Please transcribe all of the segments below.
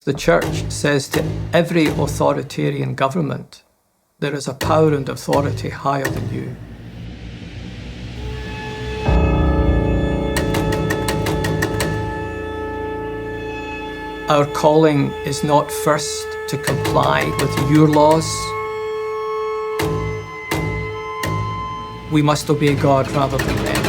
The Church says to every authoritarian government, there is a power and authority higher than you. Our calling is not first to comply with your laws. We must obey God rather than men.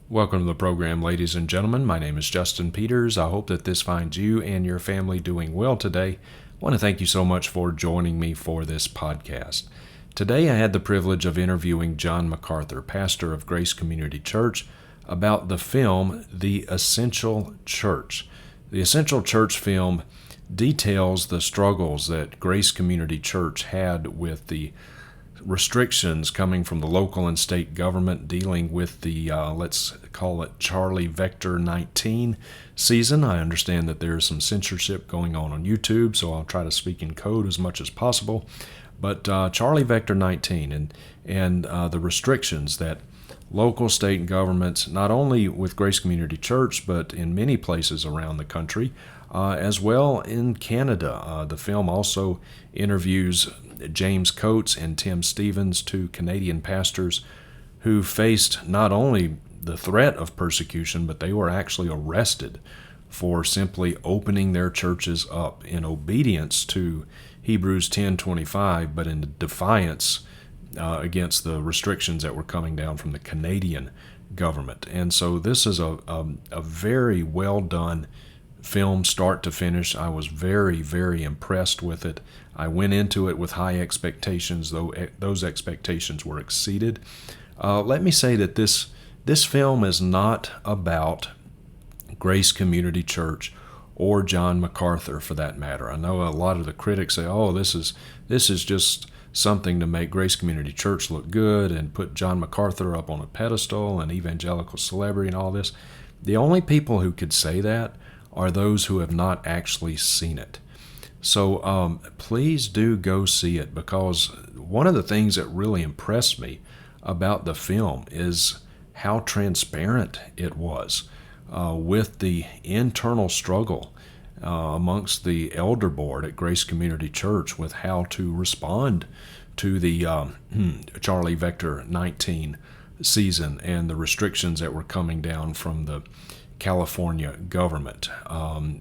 Welcome to the program, ladies and gentlemen. My name is Justin Peters. I hope that this finds you and your family doing well today. I want to thank you so much for joining me for this podcast. Today I had the privilege of interviewing John MacArthur, pastor of Grace Community Church, about the film The Essential Church. The Essential Church film details the struggles that Grace Community Church had with the restrictions coming from the local and state government dealing with the, let's call it Charlie Vector 19 season. I understand that there's some censorship going on YouTube, so I'll try to speak in code as much as possible. But Charlie Vector 19 and the restrictions that local, state governments, not only with Grace Community Church, but in many places around the country, as well in Canada. The film also interviews James Coates and Tim Stevens, two Canadian pastors who faced not only the threat of persecution, but they were actually arrested for simply opening their churches up in obedience to Hebrews 10:25, but in defiance against the restrictions that were coming down from the Canadian government. And so this is a very well done film, start to finish. I was very, very impressed with it. I went into it with high expectations, though those expectations were exceeded. Let me say that this film is not about Grace Community Church or John MacArthur, for that matter. I know a lot of the critics say, "Oh, this is just something to make Grace Community Church look good and put John MacArthur up on a pedestal and evangelical celebrity and all this." The only people who could say that are those who have not actually seen it. So please do go see it, because one of the things that really impressed me about the film is how transparent it was with the internal struggle amongst the elder board at Grace Community Church with how to respond to the Charlie Vector 19 season and the restrictions that were coming down from the California government.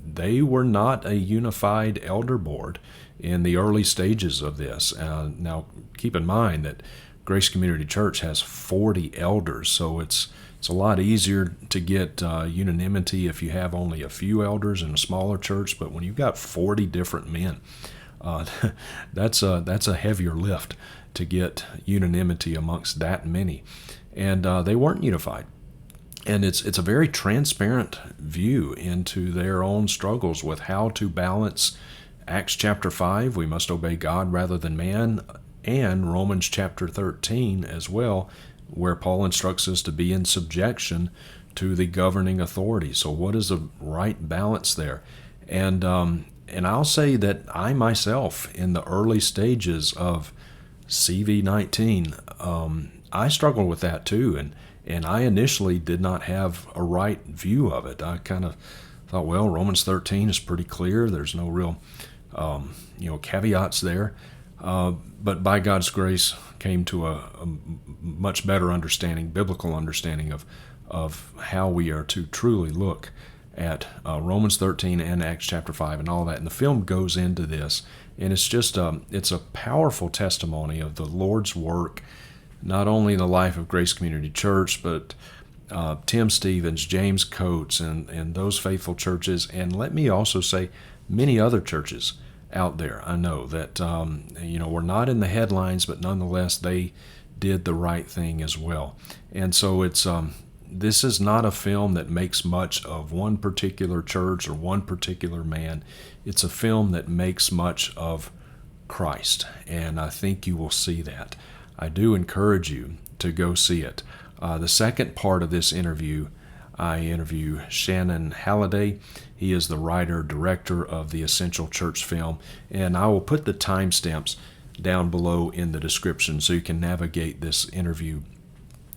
They were not a unified elder board in the early stages of this. Now, keep in mind that Grace Community Church has 40 elders, so it's a lot easier to get unanimity if you have only a few elders in a smaller church. But when you've got 40 different men, that's a heavier lift to get unanimity amongst that many. And they weren't unified. And it's a very transparent view into their own struggles with how to balance Acts chapter 5, we must obey God rather than man, and Romans chapter 13 as well, where Paul instructs us to be in subjection to the governing authority. So what is the right balance there? And I'll say that I myself, in the early stages of CV19, I struggled with that too, and I initially did not have a right view of it. I kind of thought, well, Romans 13 is pretty clear. There's no real, caveats there. But by God's grace, came to a much better understanding, biblical understanding of how we are to truly look at Romans 13 and Acts chapter 5 and all that. And the film goes into this, and it's just it's a powerful testimony of the Lord's work, not only in the life of Grace Community Church, but Tim Stevens, James Coates, and those faithful churches. And let me also say many other churches out there. I know that, we're not in the headlines, but nonetheless, they did the right thing as well. And so this is not a film that makes much of one particular church or one particular man. It's a film that makes much of Christ, and I think you will see that. I do encourage you to go see it. The second part of this interview, I interview Shannon Halliday. He is the writer-director of the Essential Church film, and I will put the timestamps down below in the description so you can navigate this interview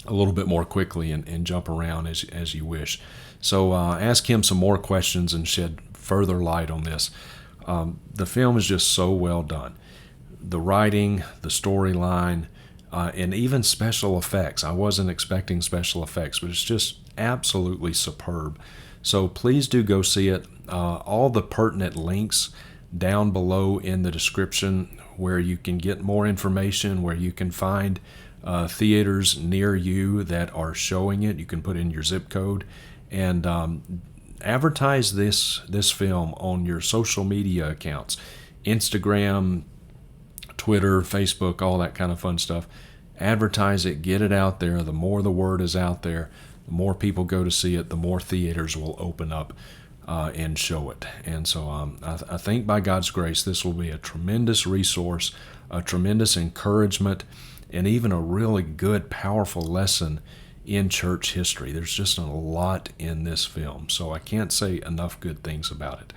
a little bit more quickly and jump around as you wish. So ask him some more questions and shed further light on this. The film is just so well done. The writing, the storyline, and even special effects. I wasn't expecting special effects, but it's just absolutely superb. So please do go see it. All the pertinent links down below in the description where you can get more information, where you can find theaters near you that are showing it. You can put in your zip code and advertise this film on your social media accounts, Instagram, Twitter, Facebook, all that kind of fun stuff. Advertise it, get it out there. The more the word is out there, the more people go to see it, the more theaters will open up and show it. And so I think by God's grace, this will be a tremendous resource, a tremendous encouragement, and even a really good, powerful lesson in church history. There's just a lot in this film, so I can't say enough good things about it.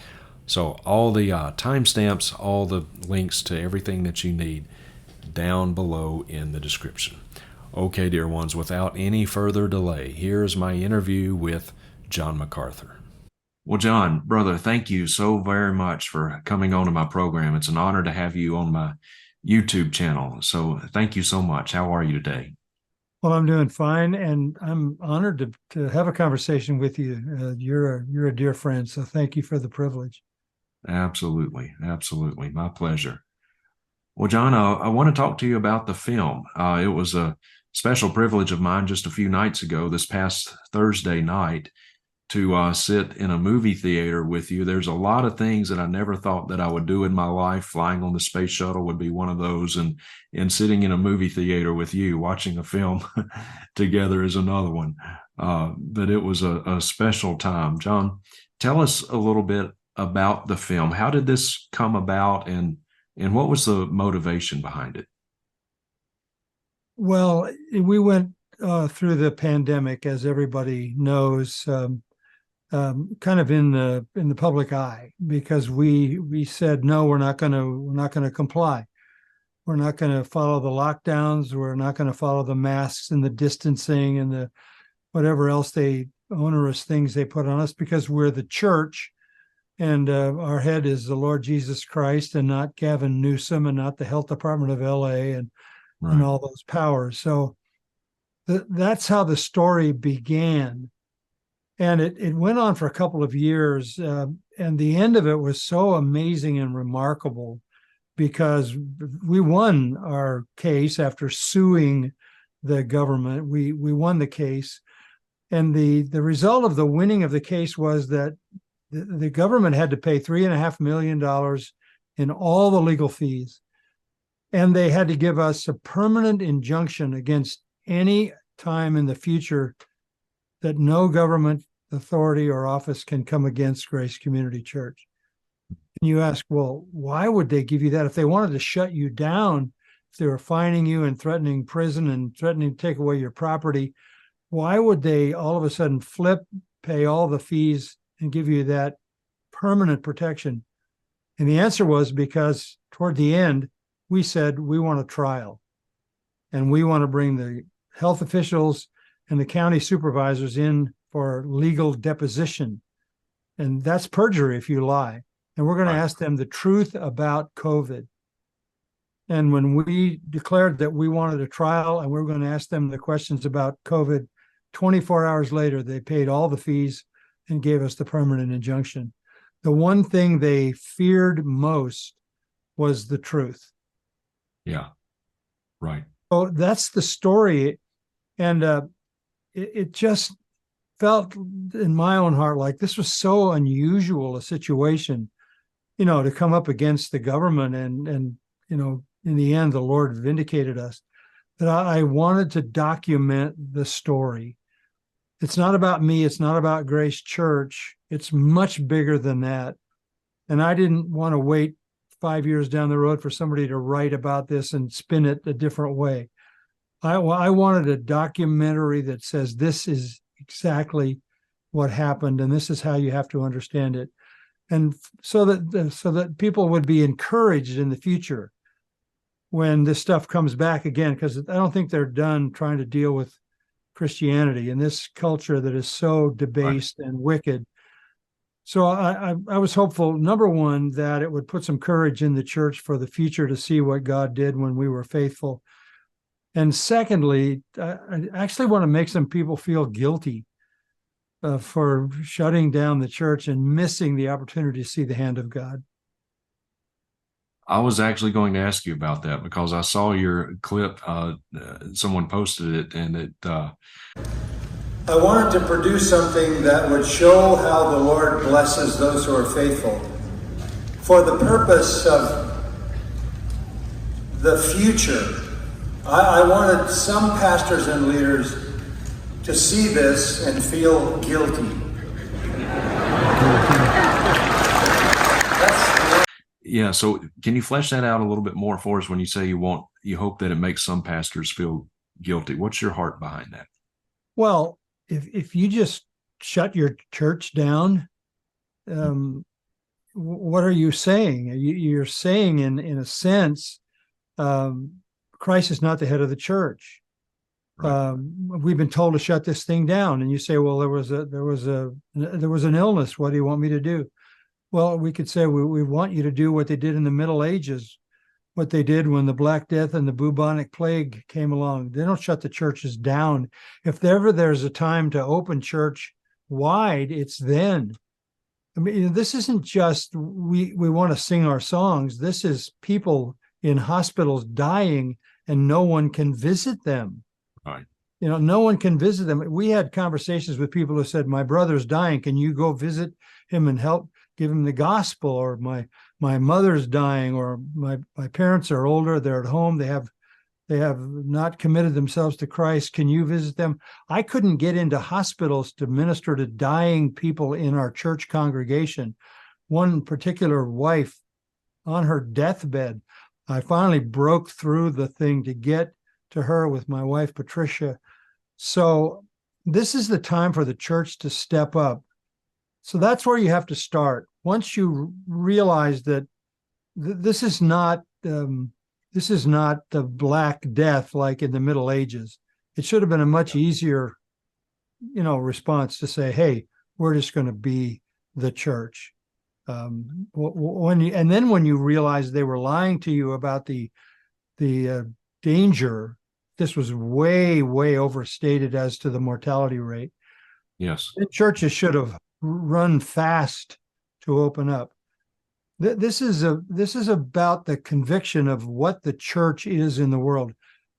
So all the timestamps, all the links to everything that you need down below in the description. Okay, dear ones, without any further delay, here's my interview with John MacArthur. Well, John, brother, thank you so very much for coming on to my program. It's an honor to have you on my YouTube channel. So thank you so much. How are you today? Well, I'm doing fine, and I'm honored to have a conversation with you. You're a dear friend, so thank you for the privilege. Absolutely. Absolutely. My pleasure. Well, John, I want to talk to you about the film. It was a special privilege of mine just a few nights ago, this past Thursday night, to sit in a movie theater with you. There's a lot of things that I never thought that I would do in my life. Flying on the space shuttle would be one of those, and sitting in a movie theater with you watching a film together is another one. But it was a special time. John, tell us a little bit about the film. How did this come about, and what was the motivation behind it? Well, we went through the pandemic, as everybody knows, kind of in the public eye, because we said no, we're not going to comply. We're not going to follow the lockdowns. We're not going to follow the masks and the distancing and the whatever else onerous things they put on us, because we're the church, and our head is the Lord Jesus Christ, and not Gavin Newsom, and not the health department of LA and all those powers. So that's how the story began. And it went on for a couple of years, and the end of it was so amazing and remarkable, because we won our case after suing the government. We won the case, and the result of the winning of the case was that the government had to pay $3.5 million in all the legal fees, and they had to give us a permanent injunction against any time in the future that no government authority or office can come against Grace Community Church. And you ask, well, why would they give you that? If they wanted to shut you down, if they were fining you and threatening prison and threatening to take away your property, why would they all of a sudden pay all the fees and give you that permanent protection? And the answer was because toward the end, we said we want a trial, and we want to bring the health officials and the county supervisors in for legal deposition. And that's perjury if you lie. And we're going to ask them the truth about COVID. And when we declared that we wanted a trial and we were going to ask them the questions about COVID, 24 hours later, they paid all the fees and gave us the permanent injunction. The one thing they feared most was the truth. Yeah, right. So that's the story. And it just felt in my own heart like this was so unusual a situation, to come up against the government. And in the end, the Lord vindicated us, that I wanted to document the story. It's not about me. It's not about Grace Church. It's much bigger than that. And I didn't want to wait 5 years down the road for somebody to write about this and spin it a different way. I wanted a documentary that says this is exactly what happened, and this is how you have to understand it. And so that people would be encouraged in the future when this stuff comes back again, because I don't think they're done trying to deal with Christianity in this culture that is so debased and wicked. So I was hopeful, number one, that it would put some courage in the church for the future to see what God did when we were faithful. And secondly, I actually want to make some people feel guilty for shutting down the church and missing the opportunity to see the hand of God. I was actually going to ask you about that because I saw your clip. Someone posted it, and it. I wanted to produce something that would show how the Lord blesses those who are faithful, for the purpose of the future. I wanted some pastors and leaders to see this and feel guilty. Yeah, so can you flesh that out a little bit more for us when you say you hope that it makes some pastors feel guilty? What's your heart behind that? Well, if you just shut your church down, what are you saying? You're saying, in a sense, Christ is not the head of the church. Right. We've been told to shut this thing down, and you say, "Well, there was an illness. What do you want me to do?" Well, we could say we want you to do what they did in the Middle Ages, what they did when the Black Death and the bubonic plague came along. They don't shut the churches down. If ever there's a time to open church wide, it's then. I mean, this isn't just we want to sing our songs. This is people in hospitals dying and no one can visit them. Right. No one can visit them. We had conversations with people who said, "My brother's dying. Can you go visit him and help give him the gospel?" Or my mother's dying, or my parents are older, they're at home, they have not committed themselves to Christ. Can you visit them? I couldn't get into hospitals to minister to dying people in our church congregation. One particular wife on her deathbed, I finally broke through the thing to get to her with my wife, Patricia. So this is the time for the church to step up. So that's where you have to start. Once you realize that this is not the Black Death like in the Middle Ages. It should have been a much easier, response to say, "Hey, we're just going to be the church." When you realize they were lying to you about the danger, this was way overstated as to the mortality rate. Yes, the churches should have run fast to open up. This is about the conviction of what the church is in the world.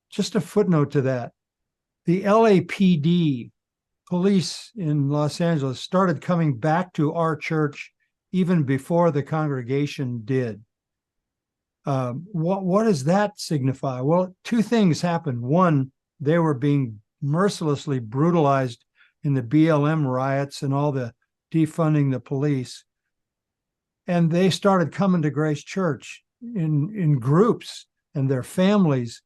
Just a footnote to that. The LAPD, police in Los Angeles, started coming back to our church even before the congregation did. What does that signify? Well, two things happened. One, they were being mercilessly brutalized in the BLM riots and all the defunding the police. And they started coming to Grace Church in groups and their families.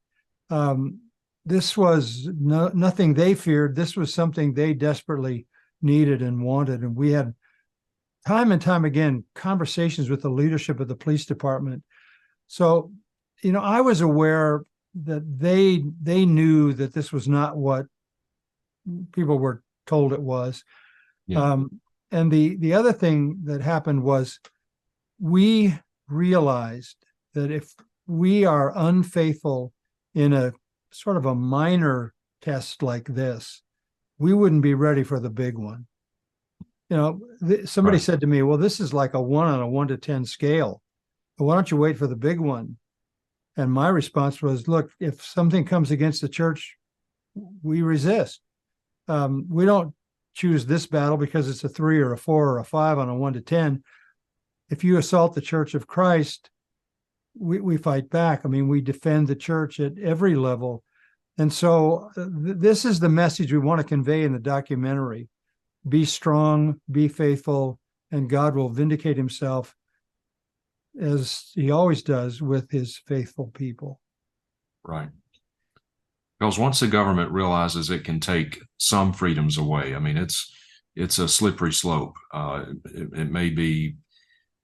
This was nothing they feared. This was something they desperately needed and wanted. And we had time and time again conversations with the leadership of the police department. So, I was aware that they knew that this was not what people were told it was. Yeah. And the other thing that happened was we realized that if we are unfaithful in a sort of a minor test like this, we wouldn't be ready for the big one. Somebody said to me, "Well, this is like a 1 on a 1 to 10 scale. But why don't you wait for the big one?" And my response was, "Look, if something comes against the church, we resist. We don't choose this battle because it's a 3 or a 4 or a 5 on a 1 to 10. If you assault the Church of Christ, we fight back. I mean, we defend the church at every level." And so this is the message we want to convey in the documentary. Be strong, be faithful, and God will vindicate himself as he always does with his faithful people. Right. Because once the government realizes it can take some freedoms away, I mean, it's a slippery slope. It may be,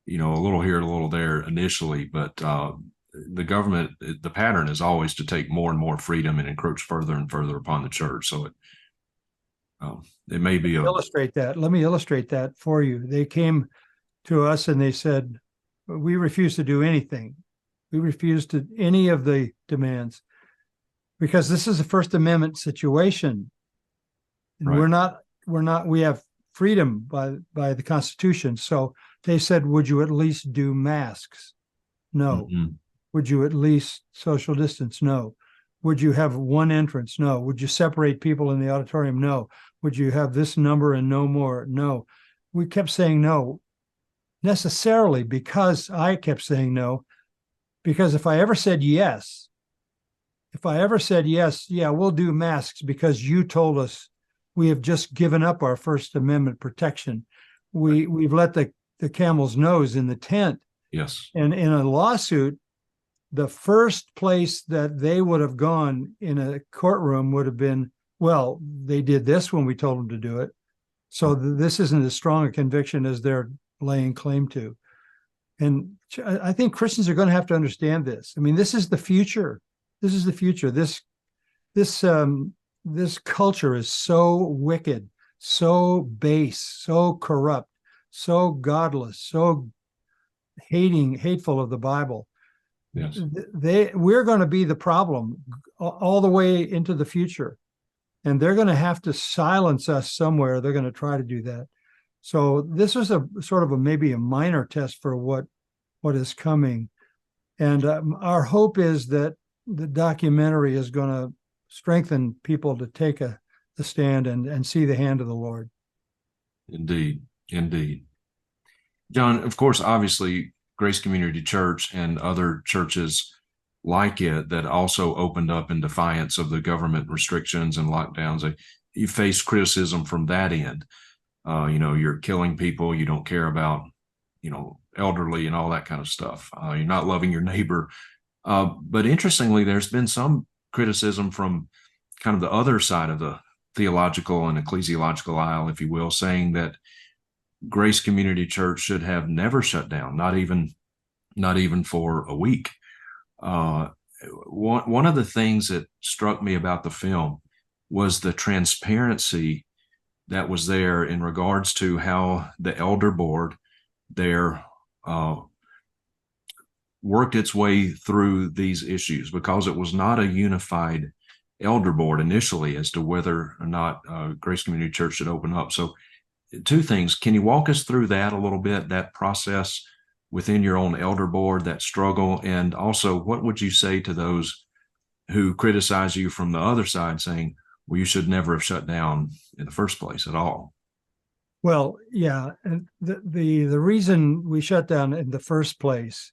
a little here, a little there initially, but the government, the pattern is always to take more and more freedom and encroach further and further upon the church. So It may be illustrate that. Let me illustrate that for you. They came to us and they said, we refuse to do anything. We refuse to any of the demands because this is a First Amendment situation. And right. we have freedom by the Constitution. So they said, would you at least do masks? No. Mm-hmm. Would you at least social distance? No. Would you have one entrance? No. Would you separate people in the auditorium? No. Would you have this number and no more? No. We kept saying no, necessarily because I kept saying no, because if I ever said yes, yeah, we'll do masks because you told us we have just given up our First Amendment protection. We've let the camel's nose in the tent. Yes. And in a lawsuit, the first place that they would have gone in a courtroom would have been, well, they did this when we told them to do it. So this isn't as strong a conviction as they're laying claim to. And I think Christians are going to have to understand this. I mean, this is the future. This is the future. This culture is so wicked, so base, so corrupt, so godless, so hateful of the Bible. Yes. We're going to be the problem all the way into the future. And they're going to have to silence us somewhere. They're going to try to do that. So this was a sort of maybe a minor test for what is coming. And our hope is that the documentary is going to strengthen people to take a stand and see the hand of the Lord. Indeed. John, of course, obviously, Grace Community Church and other churches like it that also opened up in defiance of the government restrictions and lockdowns, you face criticism from that end. You're killing people, you don't care about, elderly and all that kind of stuff. You're not loving your neighbor. But interestingly, there's been some criticism from kind of the other side of the theological and ecclesiological aisle, if you will, saying that Grace Community Church should have never shut down, not even for a week. One of the things that struck me about the film was the transparency that was there in regards to how the elder board there worked its way through these issues, because it was not a unified elder board initially as to whether or not Grace Community Church should open up. So two things. Can you walk us through that a little bit, that process within your own elder board, that struggle? And also, what would you say to those who criticize you from the other side, saying, well, you should never have shut down in the first place at all? Well, yeah. And the reason we shut down in the first place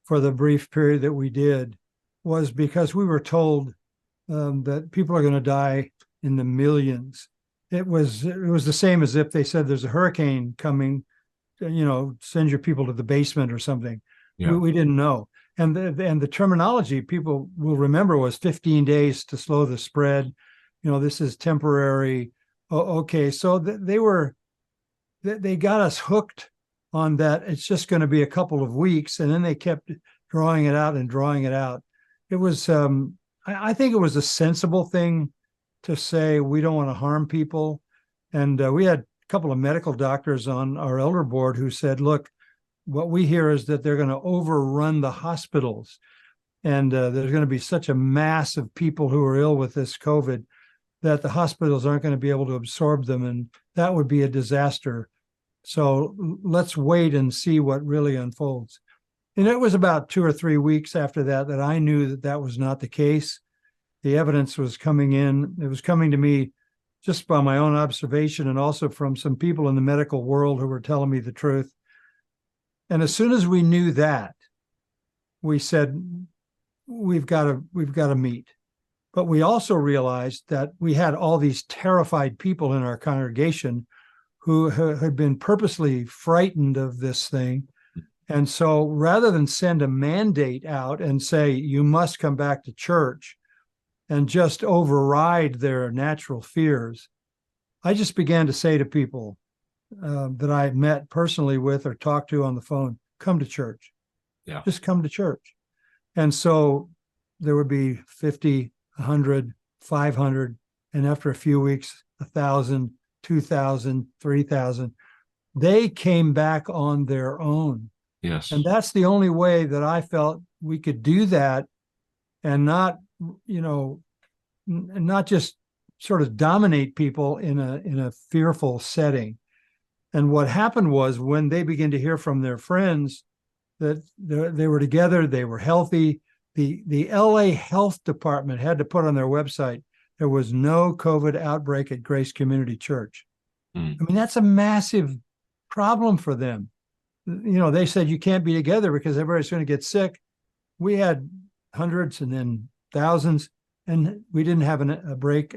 for the brief period that we did was because we were told that people are going to die in the millions. It was the same as if they said there's a hurricane coming, send your people to the basement or something. Yeah. We didn't know. And the terminology people will remember was 15 days to slow the spread. This is temporary. Okay. So they got us hooked on that. It's just going to be a couple of weeks. And then they kept drawing it out and drawing it out. It was, I think it was a sensible thing to say, we don't want to harm people. And we had a couple of medical doctors on our elder board who said, look, what we hear is that they're going to overrun the hospitals. And there's going to be such a mass of people who are ill with this COVID that the hospitals aren't going to be able to absorb them. And that would be a disaster. So let's wait and see what really unfolds. And it was about 2 or 3 weeks after that I knew that was not the case. The evidence was coming in. It was coming to me just by my own observation and also from some people in the medical world who were telling me the truth. And as soon as we knew that, we said, we've got to meet. But we also realized that we had all these terrified people in our congregation who had been purposely frightened of this thing. And so rather than send a mandate out and say, you must come back to church and just override their natural fears, I just began to say to people that I met personally with or talked to on the phone, come to church. Yeah. Just come to church. And so there would be 50, 100, 500. And after a few weeks, 1,000, 2,000, 3,000. They came back on their own. Yes. And that's the only way that I felt we could do that and not, not just sort of dominate people in a fearful setting. And what happened was when they began to hear from their friends that they were together, they were healthy, the LA Health Department had to put on their website, there was no COVID outbreak at Grace Community Church. I mean, that's a massive problem for them. They said you can't be together because everybody's going to get sick. We had hundreds and then thousands, and we didn't have an outbreak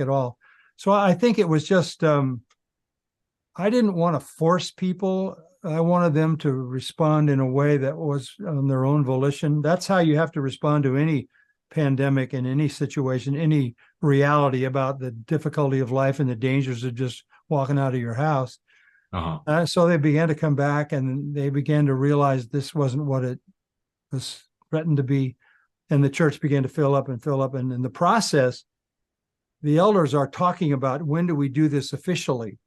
at all. So I think it was just, I didn't want to force people. I wanted them to respond in a way that was on their own volition. That's how you have to respond to any pandemic in any situation, any reality about the difficulty of life and the dangers of just walking out of your house. So they began to come back and they began to realize this wasn't what it was threatened to be. And the church began to fill up. And in the process, the elders are talking about, when do we do this officially?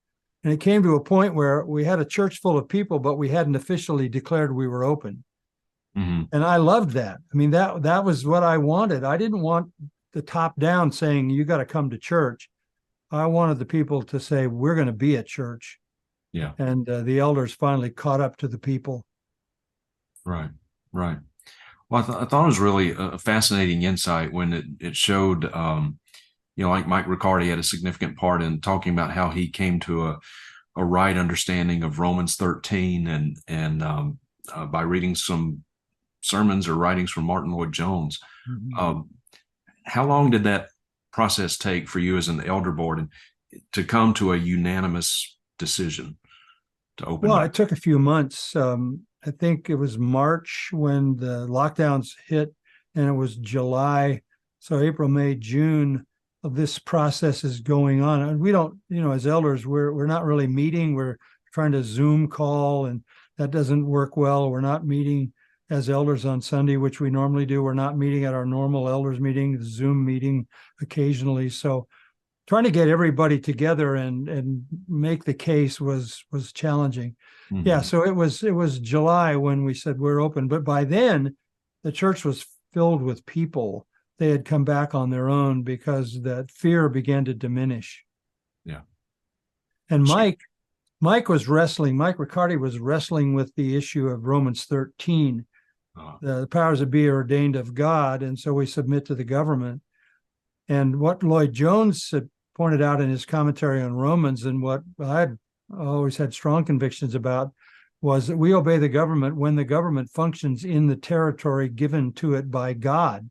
And it came to a point where we had a church full of people, but we hadn't officially declared we were open. And I loved that. I mean, that was what I wanted. I didn't want the top down saying, you got to come to church. I wanted the people to say, we're going to be at church. Yeah. And the elders finally caught up to the people. Right. Well, I thought it was really a fascinating insight when it showed, like Mike Riccardi had a significant part in talking about how he came to a right understanding of Romans 13 and by reading some sermons or writings from Martin Lloyd-Jones. How long did that process take for you as an elder board and to come to a unanimous decision to open? Well, it took a few months. I think it was March when the lockdowns hit, and it was July. So April, May, June of this process is going on. And we don't, as elders, we're not really meeting. We're trying to Zoom call, and that doesn't work well. We're not meeting as elders on Sunday, which we normally do. We're not meeting at our normal elders meeting, the Zoom meeting occasionally. So trying to get everybody together and make the case was challenging. Yeah, so it was July when we said we're open, but by then the church was filled with people. They had come back on their own because that fear began to diminish. Yeah. And Mike Riccardi was wrestling with the issue of Romans 13. The powers that be are ordained of God, and so we submit to the government. And what Lloyd-Jones had pointed out in his commentary on Romans, and what I always had strong convictions about, was that we obey the government when the government functions in the territory given to it by God.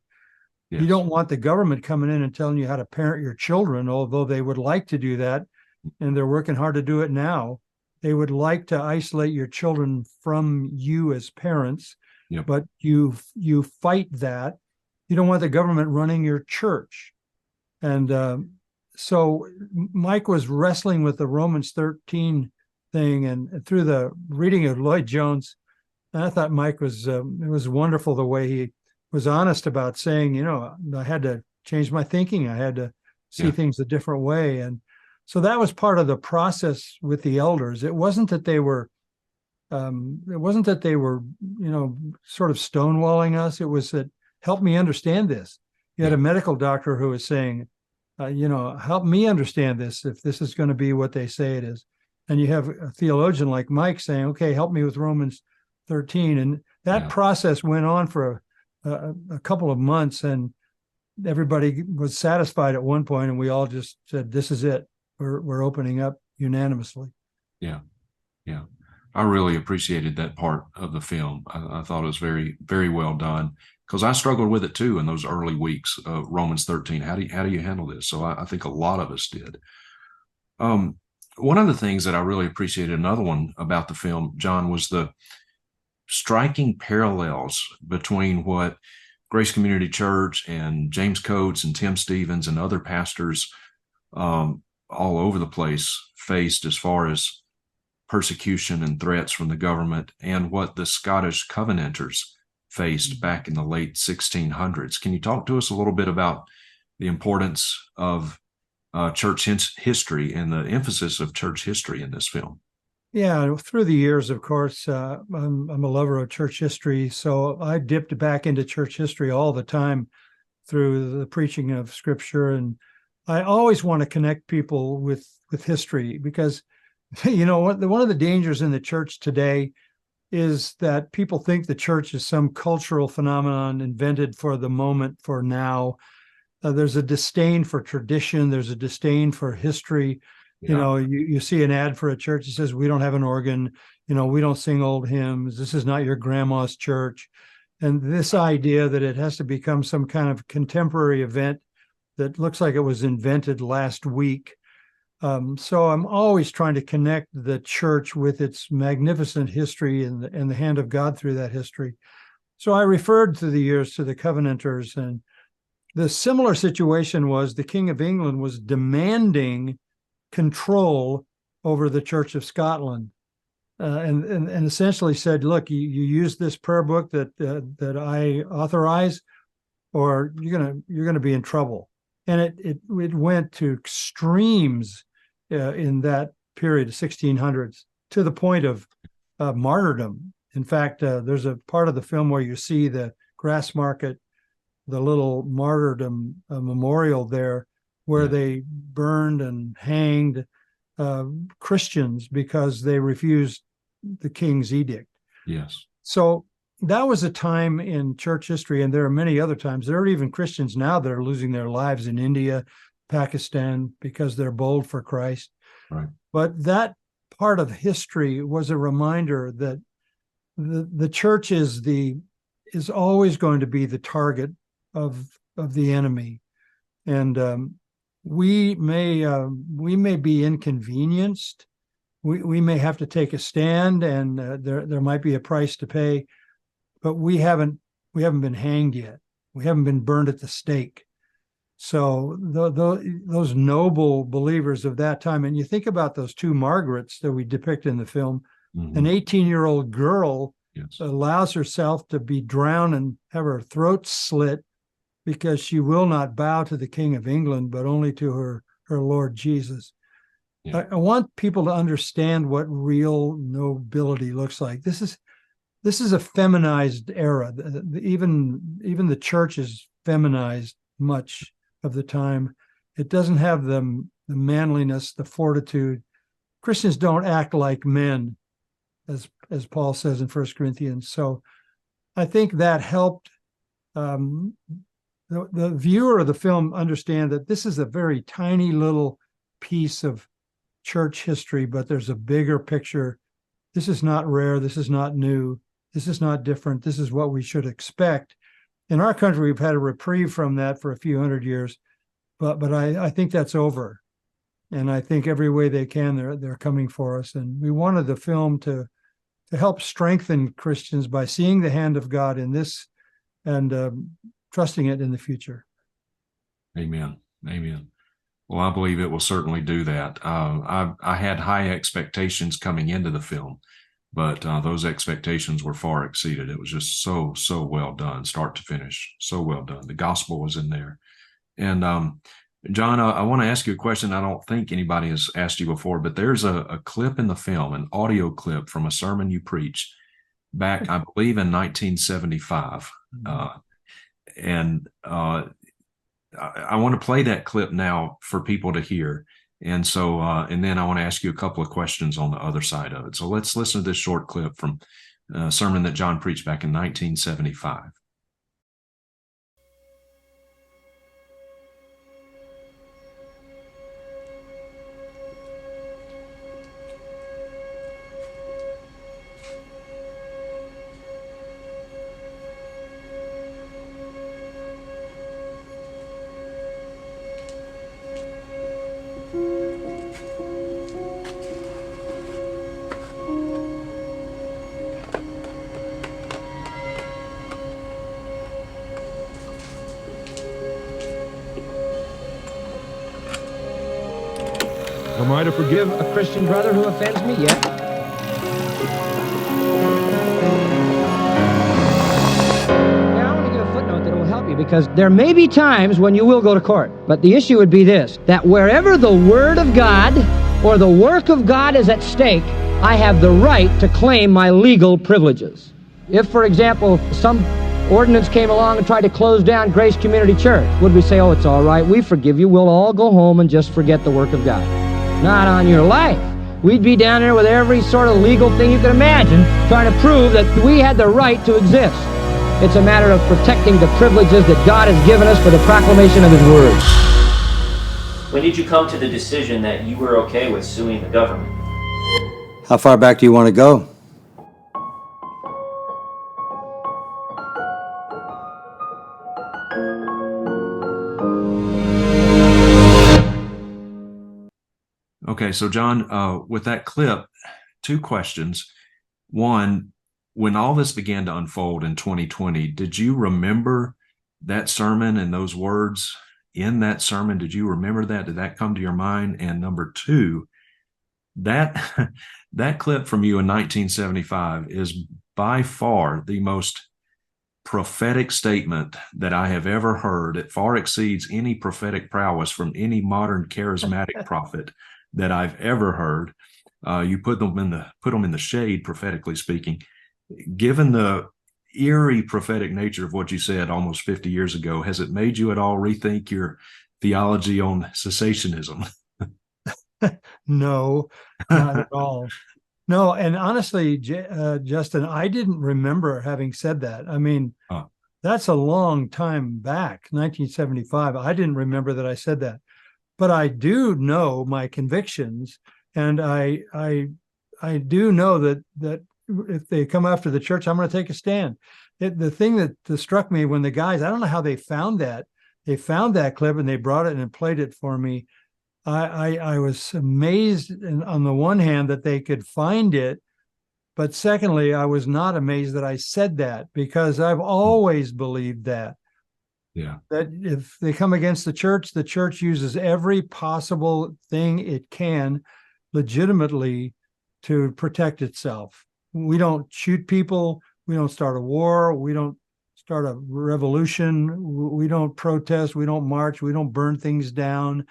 Yes. You don't want the government coming in and telling you how to parent your children, although they would like to do that, and they're working hard to do it now. They would like to isolate your children from you as parents, but you fight that. You don't want the government running your church. And so Mike was wrestling with the Romans 13 thing, and through the reading of Lloyd-Jones, and I thought Mike was, it was wonderful the way he was honest about saying, I had to change my thinking. I had to see things a different way. And so that was part of the process with the elders. It wasn't that they were, sort of stonewalling us. It was that, help me understand this. You had a medical doctor who was saying, help me understand this if this is going to be what they say it is. And you have a theologian like Mike saying, okay, help me with Romans 13. And that process went on for a couple of months, and everybody was satisfied at one point, and we all just said, this is it. We're opening up unanimously. Yeah. I really appreciated that part of the film. I thought it was very, very well done, because I struggled with it too in those early weeks of Romans 13. How do you handle this? So I think a lot of us did. One of the things that I really appreciated, another one about the film, John, was the striking parallels between what Grace Community Church and James Coates and Tim Stevens and other pastors all over the place faced as far as persecution and threats from the government, and what the Scottish Covenanters faced back in the late 1600s. Can you talk to us a little bit about the importance of church history and the emphasis of church history in this film. Yeah, through the years, of course, I'm a lover of church history, so I dipped back into church history all the time through the preaching of Scripture, and I always want to connect people with history because, one of the dangers in the church today is that people think the church is some cultural phenomenon invented for the moment, for now. There's a disdain for tradition. There's a disdain for history. Yeah. You see an ad for a church that says, we don't have an organ, we don't sing old hymns. This is not your grandma's church. And this idea that it has to become some kind of contemporary event that looks like it was invented last week. So I'm always trying to connect the church with its magnificent history and the hand of God through that history. So I referred through the years to the Covenanters, and the similar situation was the King of England was demanding control over the Church of Scotland, and essentially said, "Look, you use this prayer book that I authorize, or you're gonna be in trouble." And it went to extremes in that period, 1600s, to the point of martyrdom. In fact, there's a part of the film where you see the grass market, the little martyrdom memorial there, where they burned and hanged Christians because they refused the king's edict. Yes. So that was a time in church history, and there are many other times. There are even Christians now that are losing their lives in India, Pakistan, because they're bold for Christ. Right. But that part of history was a reminder that the church is always going to be the target of the enemy, and we may be inconvenienced. We may have to take a stand, and there might be a price to pay, but we haven't been hanged yet. We haven't been burned at the stake. So those noble believers of that time, and you think about those two Margarets that we depict in the film. Mm-hmm. An 18-year-old girl allows herself to be drowned and have her throat slit because she will not bow to the King of England, but only to her Lord Jesus. Yeah. I want people to understand what real nobility looks like. This is a feminized era. Even the church is feminized much of the time. It doesn't have the manliness, the fortitude. Christians don't act like men, as Paul says in 1 Corinthians. So I think that helped the viewer of the film understand that this is a very tiny little piece of church history, but there's a bigger picture. This is not rare. This is not new. This is not different. This is what we should expect. In our country, we've had a reprieve from that for a few hundred years, but I think that's over. And I think every way they can, they're coming for us. And we wanted the film to help strengthen Christians by seeing the hand of God in this and trusting it in the future. Amen. Amen. Well, I believe it will certainly do that. I had high expectations coming into the film, but those expectations were far exceeded. It was just so well done, start to finish, so well done. The gospel was in there. And John, I want to ask you a question I don't think anybody has asked you before, but there's a clip in the film, an audio clip from a sermon you preached back, I believe, in 1975. I want to play that clip now for people to hear. And so, and then I want to ask you a couple of questions on the other side of it. So let's listen to this short clip from a sermon that John preached back in 1975. Am I to forgive a Christian brother who offends me? Yet. Now, I want to give a footnote that will help you, because there may be times when you will go to court. But the issue would be this, that wherever the Word of God or the work of God is at stake, I have the right to claim my legal privileges. If, for example, some ordinance came along and tried to close down Grace Community Church, would we say, oh, it's all right, we forgive you, we'll all go home and just forget the work of God? Not on your life. We'd be down there with every sort of legal thing you can imagine, trying to prove that we had the right to exist. It's a matter of protecting the privileges that God has given us for the proclamation of His Word. When did you come to the decision that you were okay with suing the government? How far back do you want to go? Okay, so John, with that clip, two questions. One, when all this began to unfold in 2020, did you remember that sermon and those words in that sermon? Did you remember that? Did that come to your mind? And number two, that clip from you in 1975 is by far the most prophetic statement that I have ever heard. It far exceeds any prophetic prowess from any modern charismatic prophet that I've ever heard. You put them in the shade, prophetically speaking. Given the eerie prophetic nature of what you said almost 50 years ago, has it made you at all rethink your theology on cessationism? No, not at all. No, and honestly, Justin, I didn't remember having said that. I mean, that's a long time back, 1975. I didn't remember that I said that, but I do know my convictions, and I do know that if they come after the church, I'm going to take a stand. The thing that struck me when the guys, I don't know how they found that clip and they brought it and played it for me. I was amazed, on the one hand, that they could find it, but secondly, I was not amazed that I said that, because I've always believed that. Yeah. That if they come against the church uses every possible thing it can legitimately to protect itself. We don't shoot people. We don't start a war. We don't start a revolution. We don't protest. We don't march. We don't burn things down.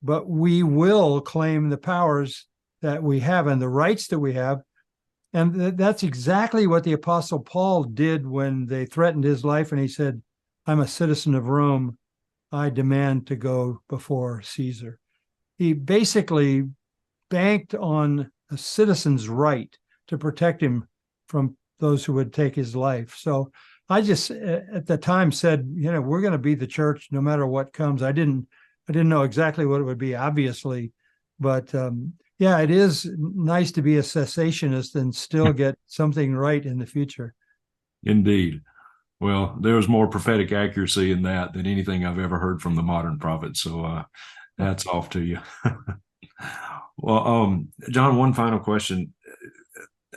But we will claim the powers that we have and the rights that we have. And that's exactly what the Apostle Paul did when they threatened his life. And he said, I'm a citizen of Rome. I demand to go before Caesar. He basically banked on a citizen's right to protect him from those who would take his life. So I just at the time said, we're going to be the church no matter what comes. I didn't know exactly what it would be, obviously, but yeah, it is nice to be a cessationist and still get something right in the future. Indeed. Well, there's more prophetic accuracy in that than anything I've ever heard from the modern prophets. So hats off to you. Well, John, one final question.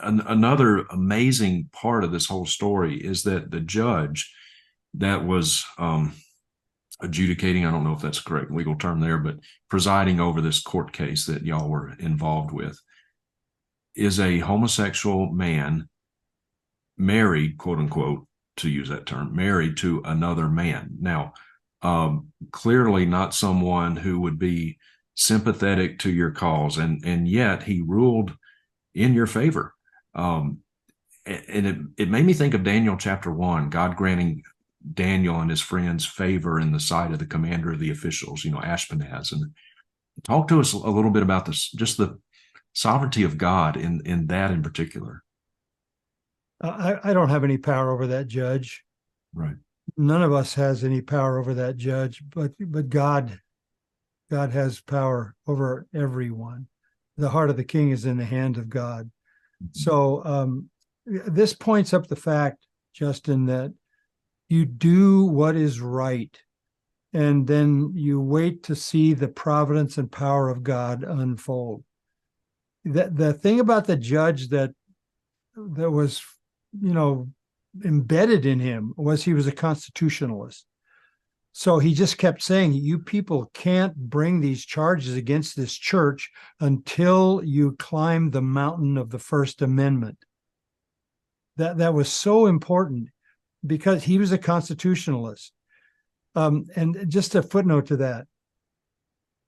Another amazing part of this whole story is that the judge that was adjudicating, I don't know if that's the correct legal term there, but presiding over this court case that y'all were involved with, is a homosexual man married, quote unquote, to use that term, married to another man. Now, clearly not someone who would be sympathetic to your cause, and yet he ruled in your favor. And it made me think of Daniel chapter 1, God granting Daniel and his friends favor in the sight of the commander of the officials, Ashpenaz. And talk to us a little bit about this, just the sovereignty of God in that in particular. I don't have any power over that judge. Right. None of us has any power over that judge, but God has power over everyone. The heart of the king is in the hand of God. Mm-hmm. So this points up the fact, Justin, that you do what is right, and then you wait to see the providence and power of God unfold. The thing about the judge that was, embedded in him was he was a constitutionalist. So he just kept saying, you people can't bring these charges against this church until you climb the mountain of the First Amendment. That was so important, because he was a constitutionalist. And just a footnote to that.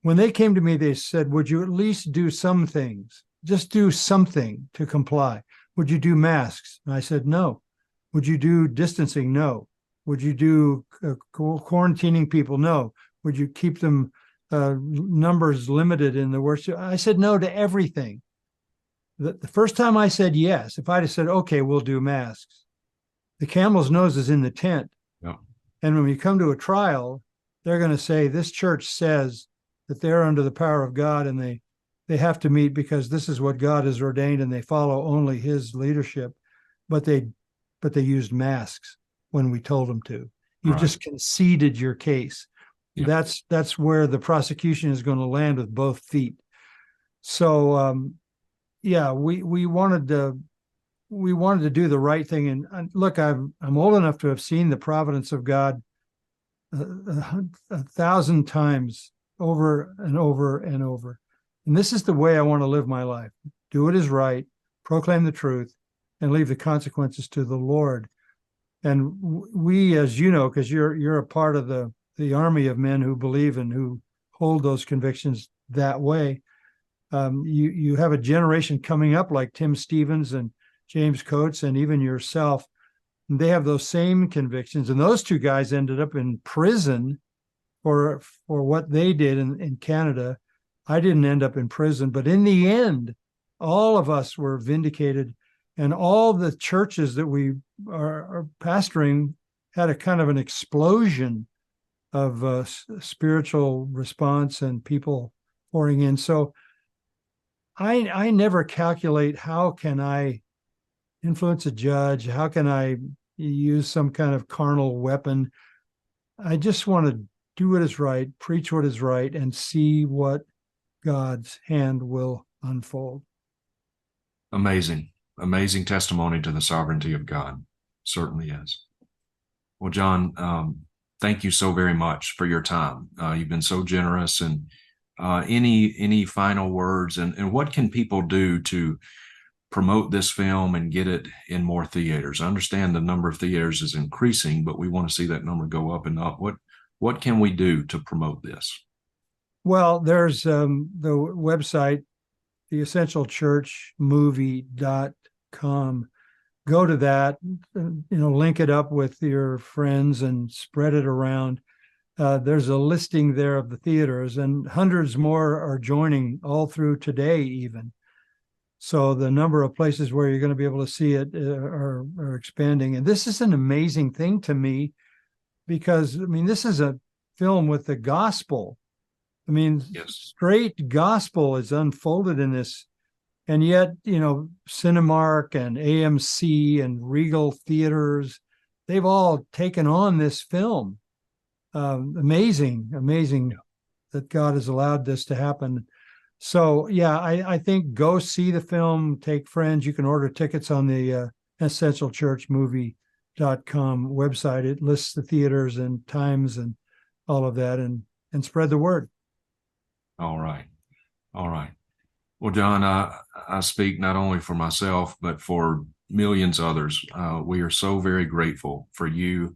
When they came to me, they said, would you at least do some things? Just do something to comply. Would you do masks? And I said, no. Would you do distancing? No. Would you do quarantining people? No. Would you keep them numbers limited in the worship? I said no to everything. The first time I said yes, if I'd have said, okay, we'll do masks, the camel's nose is in the tent. Yeah. And when we come to a trial, they're going to say, this church says that they're under the power of God and they have to meet because this is what God has ordained and they follow only his leadership. But they used masks when we told them to. You've just conceded your case. Yeah. That's where the prosecution is going to land with both feet. So we wanted to do the right thing. And look, I'm old enough to have seen the providence of God 1,000 times over and over and over. And this is the way I want to live my life. Do what is right, proclaim the truth, and leave the consequences to the Lord. And we, as you know, because you're a part of the army of men who believe and who hold those convictions that way, you have a generation coming up like Tim Stevens and James Coates and even yourself. And they have those same convictions. And those two guys ended up in prison for what they did in Canada. I didn't end up in prison, but in the end, all of us were vindicated. And all the churches that we are pastoring had a kind of an explosion of spiritual response and people pouring in. So I never calculate how can I influence a judge? How can I use some kind of carnal weapon? I just want to do what is right, preach what is right, and see what God's hand will unfold. Amazing testimony to the sovereignty of God. Certainly is. Well, John, thank you so very much for your time. You've been so generous. And any final words and what can people do to promote this film and get it in more theaters? I understand the number of theaters is increasing, but we want to see that number go up and up. What can we do to promote this? Well, there's the website, theessentialchurchmovie.com. Go to that, link it up with your friends and spread it around. There's a listing there of the theaters, and hundreds more are joining all through today even. So the number of places where you're going to be able to see it are expanding. And this is an amazing thing to me because, this is a film with the gospel. Yes. Straight gospel is unfolded in this. And yet, Cinemark and AMC and Regal Theaters, they've all taken on this film. Amazing that God has allowed this to happen. So, I think go see the film, take friends. You can order tickets on the essentialchurchmovie.com website. It lists the theaters and times and all of that, and spread the word. All right. Well, John, I speak not only for myself, but for millions of others. We are so very grateful for you,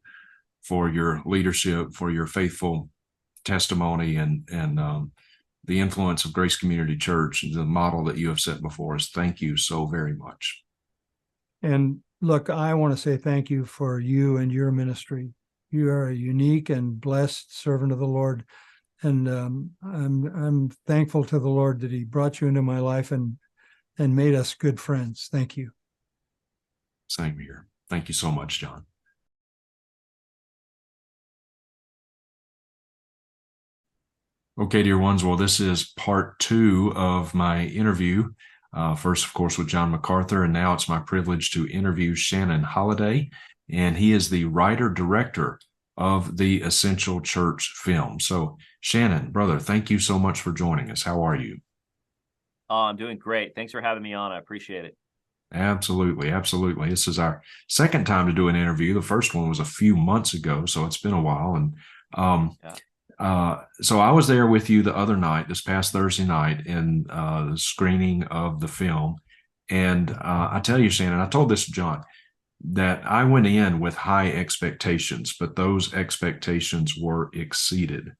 for your leadership, for your faithful testimony and the influence of Grace Community Church, the model that you have set before us. Thank you so very much. And look, I want to say thank you for you and your ministry. You are a unique and blessed servant of the Lord. And I'm thankful to the Lord that he brought you into my life and made us good friends. Thank you. Same here. Thank you so much, John. Okay, dear ones. Well, this is part 2 of my interview. First, of course, with John MacArthur, and now it's my privilege to interview Shannon Halliday, and he is the writer-director of the Essential Church film. So, Shannon, brother, thank you so much for joining us. How are you? Oh, I'm doing great. Thanks for having me on. I appreciate it. Absolutely. This is our second time to do an interview. The first one was a few months ago, so it's been a while. And so I was there with you the other night, this past Thursday night, in the screening of the film. And I tell you, Shannon, I told this to John, that I went in with high expectations, but those expectations were exceeded.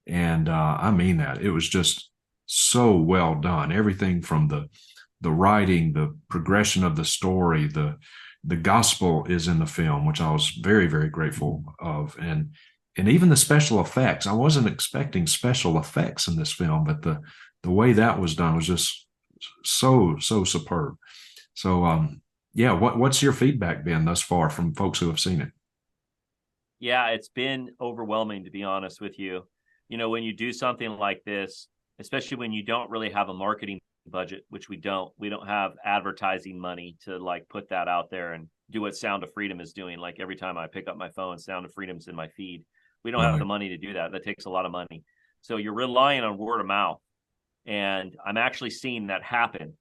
And I mean that. It was just so well done. Everything from the writing, the progression of the story, the gospel is in the film, which I was very, very grateful of. And even the special effects. I wasn't expecting special effects in this film, but the way that was done was just so superb. So yeah, what's your feedback been thus far from folks who have seen it? Yeah, it's been overwhelming, to be honest with you. You know, when you do something like this, especially when you don't really have a marketing budget, which we don't have advertising money to like put that out there and do what Sound of Freedom is doing. Like every time I pick up my phone, Sound of Freedom's in my feed. We don't have the money to do that. That takes a lot of money. So you're relying on word of mouth. And I'm actually seeing that happen.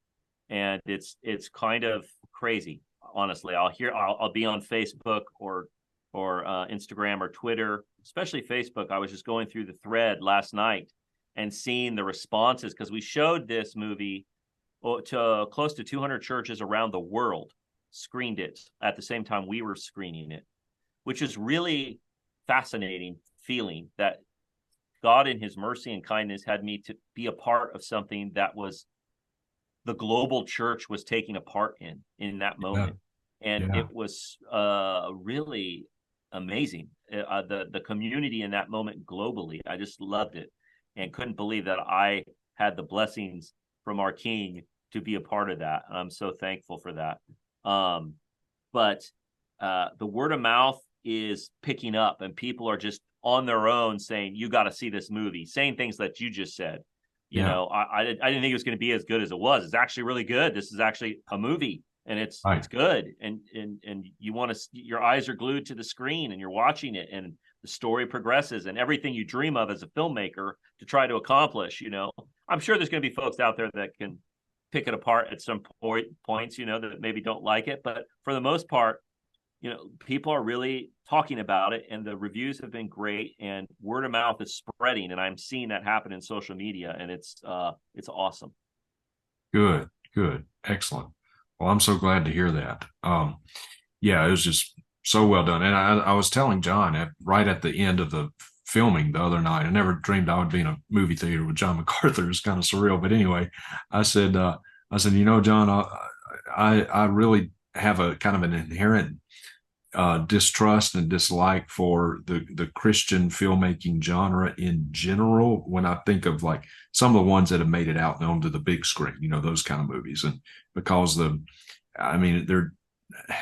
And it's kind of crazy, honestly. I'll be on Facebook or Instagram or Twitter, especially Facebook. I was just going through the thread last night and seeing the responses, because we showed this movie to close to 200 churches around the world, screened it at the same time we were screening it, which is really fascinating feeling that God in his mercy and kindness had me to be a part of something that was the global church was taking a part in that moment. Yeah. And it was really amazing. The community in that moment globally, I just loved it and couldn't believe that I had the blessings from our King to be a part of that. And I'm so thankful for that. But the word of mouth is picking up, and people are just on their own saying, you got to see this movie, saying things that you just said. You know, I didn't think it was going to be as good as it was. It's actually really good. This is actually a movie, and it's good. And you want to, your eyes are glued to the screen and you're watching it, and the story progresses, and everything you dream of as a filmmaker to try to accomplish. You know, I'm sure there's going to be folks out there that can pick it apart at some points, you know, that maybe don't like it. But for the most part, you know, people are really talking about it, and the reviews have been great, and word of mouth is spreading, and I'm seeing that happen in social media, and it's awesome. Good, excellent. Well, I'm so glad to hear that. Yeah, it was just so well done. And I was telling John right at the end of the filming the other night, I never dreamed I would be in a movie theater with John MacArthur. It's kind of surreal, but anyway, I said, you know, John, I really have a kind of an inherent distrust and dislike for the Christian filmmaking genre in general. When I think of like some of the ones that have made it out and onto the big screen, you know, those kind of movies, and because they're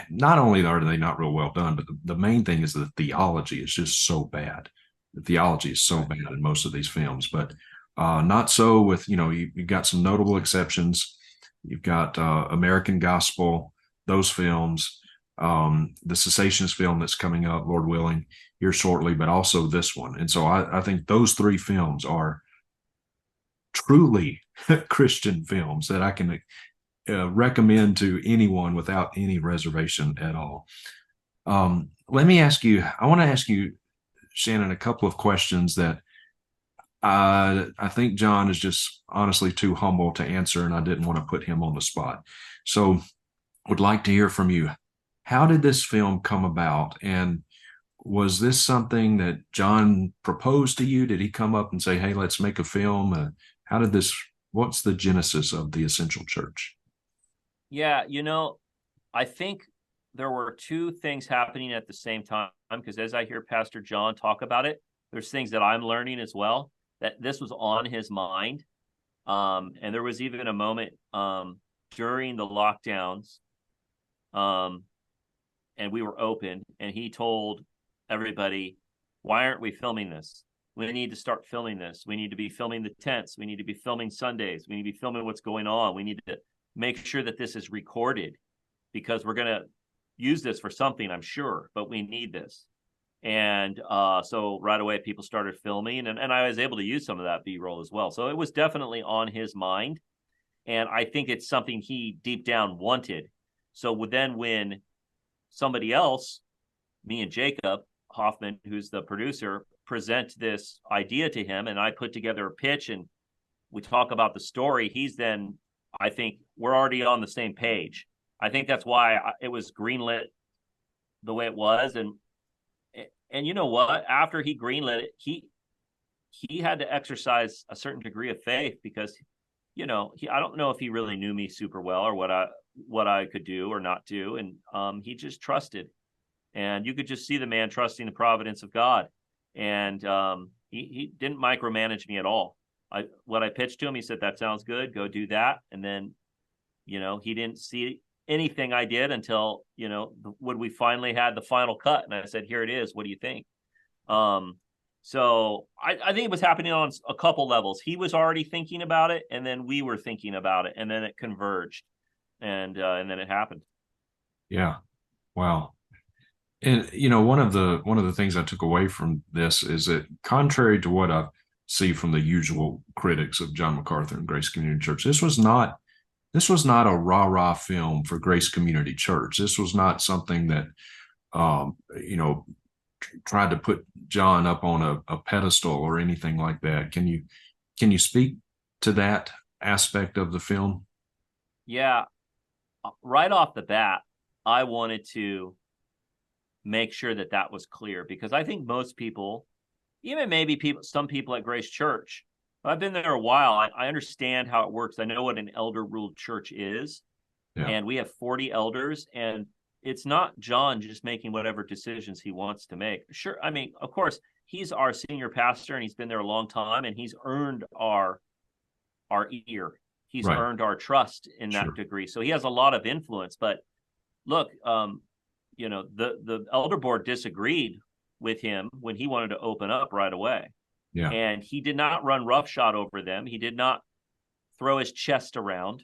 not only are they not real well done, but the main thing is the theology is just so bad. The theology is so bad in most of these films, but not so with, you know, you've got some notable exceptions. You've got American Gospel, those films. The cessationist film that's coming up, Lord willing, here shortly, but also this one. And so I think those three films are truly Christian films that I can recommend to anyone without any reservation at all. I want to ask you, Shannon, a couple of questions that I think John is just honestly too humble to answer, and I didn't want to put him on the spot. So would like to hear from you. How did this film come about? And was this something that John proposed to you? Did he come up and say, hey, let's make a film? What's the genesis of The Essential Church? Yeah, you know, I think there were two things happening at the same time, because as I hear Pastor John talk about it, there's things that I'm learning as well, that this was on his mind. And there was even a moment during the lockdowns, and we were open, and he told everybody, why aren't we filming this? We need to start filming this. We need to be filming the tents. We need to be filming Sundays. We need to be filming what's going on. We need to make sure that this is recorded, because we're going to use this for something, I'm sure, but we need this. And so right away, people started filming, and I was able to use some of that B-roll as well. So it was definitely on his mind. And I think it's something he deep down wanted. So then when somebody else, me and Jacob Hoffman, who's the producer, present this idea to him, and I put together a pitch and we talk about the story, I think we're already on the same page. I think that's why it was greenlit the way it was. And you know what? After he greenlit it, he had to exercise a certain degree of faith because, I don't know if he really knew me super well or what I could do or not do. And he just trusted. And you could just see the man trusting the providence of God. And he didn't micromanage me at all. What I pitched to him, he said, that sounds good. Go do that. And then, he didn't see anything I did until, when we finally had the final cut. And I said, here it is. What do you think? So I think it was happening on a couple levels. He was already thinking about it, and then we were thinking about it, and then it converged, and then it happened. Yeah. Wow. And one of the things I took away from this is that, contrary to what I see from the usual critics of John MacArthur and Grace Community Church, this was not a rah-rah film for Grace Community Church. This was not something that tried to put John up on a pedestal or anything like that. Can you speak to that aspect of the film? Yeah. Right off the bat, I wanted to make sure that was clear, because I think most people, even maybe some people at Grace Church, I've been there a while. I understand how it works. I know what an elder-ruled church is. Yeah. And we have 40 elders, and it's not John just making whatever decisions he wants to make. Sure. I mean, of course, he's our senior pastor, and he's been there a long time, and he's earned our ear. He's right. Earned our trust in that degree. So he has a lot of influence. But look, the elder board disagreed with him when he wanted to open up right away. Yeah. And he did not run roughshod over them. He did not throw his chest around.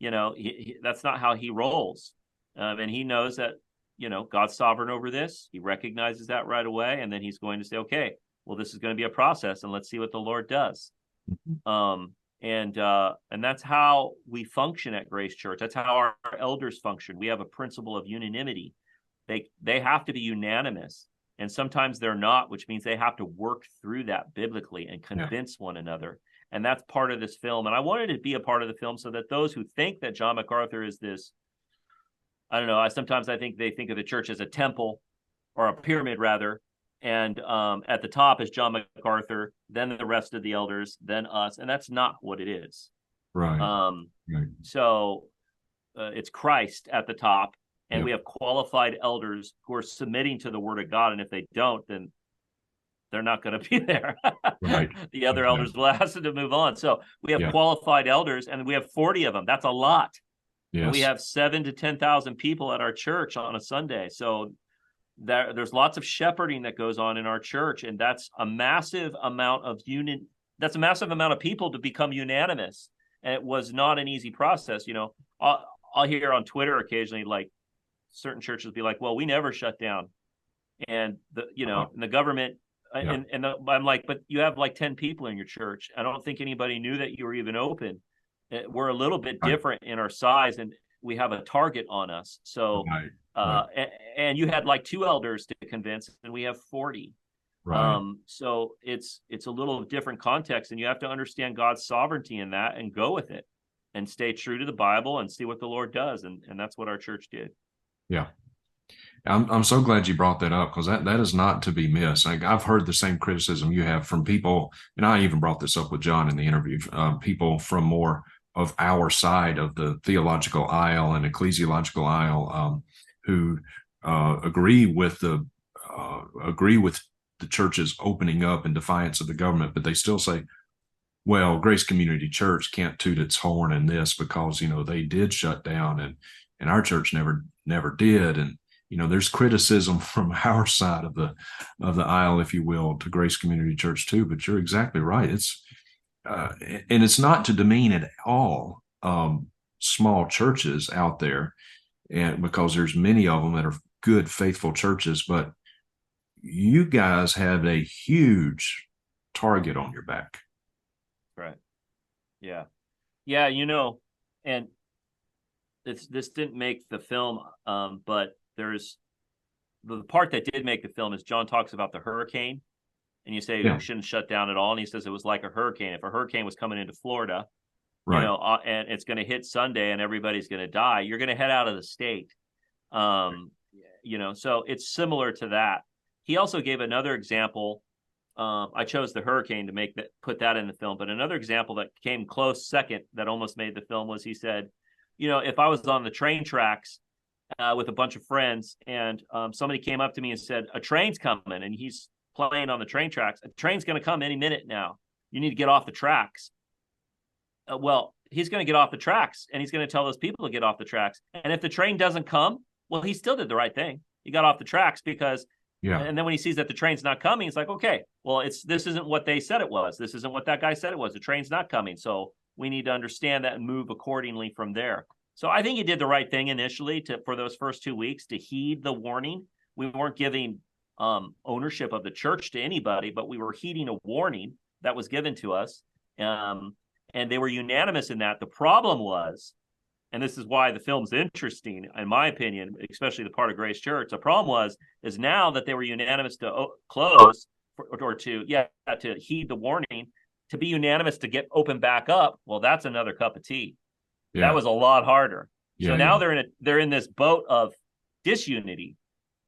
That's not how he rolls. And he knows that, God's sovereign over this. He recognizes that right away. And then he's going to say, okay, well, this is going to be a process, and let's see what the Lord does. Mm-hmm. And that's how we function at Grace Church. That's how our elders function. We have a principle of unanimity. They have to be unanimous. And sometimes they're not, which means they have to work through that biblically and convince one another. And that's part of this film. And I wanted it to be a part of the film so that those who think that John MacArthur is this, I don't know, sometimes I think they think of the church as a temple, or a pyramid rather. And at the top is John MacArthur, then the rest of the elders, then us. And that's not what it is. Right. Right. So it's Christ at the top. And we have qualified elders who are submitting to the word of God. And if they don't, then they're not going to be there. Right. The other elders will ask them to move on. So we have qualified elders, and we have 40 of them. That's a lot. Yes. We have 7,000 to 10,000 people at our church on a Sunday. So there's lots of shepherding that goes on in our church. And that's a massive amount of That's a massive amount of people to become unanimous. And it was not an easy process. I'll hear on Twitter occasionally, like, certain churches be like, well, we never shut down. And and the government, and I'm like, but you have like 10 people in your church. I don't think anybody knew that you were even open. We're a little bit different in our size, and we have a target on us. So, and you had like 2 elders to convince, and we have 40. Right. So it's a little different context, and you have to understand God's sovereignty in that and go with it and stay true to the Bible and see what the Lord does. And that's what our church did. Yeah. I'm so glad you brought that up, because that is not to be missed. I've heard the same criticism you have from people, and I even brought this up with John in the interview, people from more of our side of the theological aisle and ecclesiological aisle, who agree with the churches opening up in defiance of the government, but they still say, well, Grace Community Church can't toot its horn in this because, they did shut down, and our church never did. And, there's criticism from our side of the aisle, if you will, to Grace Community Church too. But you're exactly right. And it's not to demean at all small churches out there, and because there's many of them that are good, faithful churches, but you guys have a huge target on your back. Right. Yeah. Yeah. And this didn't make the film, but there's the part that did make the film is John talks about the hurricane, and you say we shouldn't shut down at all. And he says it was like a hurricane. If a hurricane was coming into Florida, right, and it's going to hit Sunday and everybody's going to die, you're going to head out of the state. So it's similar to that. He also gave another example. I chose the hurricane to put that in the film, but another example that came close second that almost made the film was, he said, if I was on the train tracks with a bunch of friends and somebody came up to me and said, a train's coming, and he's playing on the train tracks, a train's going to come any minute now. You need to get off the tracks. Well, he's going to get off the tracks, and he's going to tell those people to get off the tracks. And if the train doesn't come, well, he still did the right thing. He got off the tracks because, and then when he sees that the train's not coming, he's like, okay, well, this isn't what they said it was. This isn't what that guy said it was. The train's not coming. So we need to understand that and move accordingly from there. So I think he did the right thing initially for those first 2 weeks to heed the warning. We weren't giving ownership of the church to anybody, but we were heeding a warning that was given to us. And they were unanimous in that. The problem was, and this is why the film's interesting, in my opinion, especially the part of Grace Church, the problem is now that they were unanimous to close or to heed the warning, to be unanimous to get open back up, well, that's another cup of tea. Yeah. That was a lot harder. So now they're in this boat of disunity,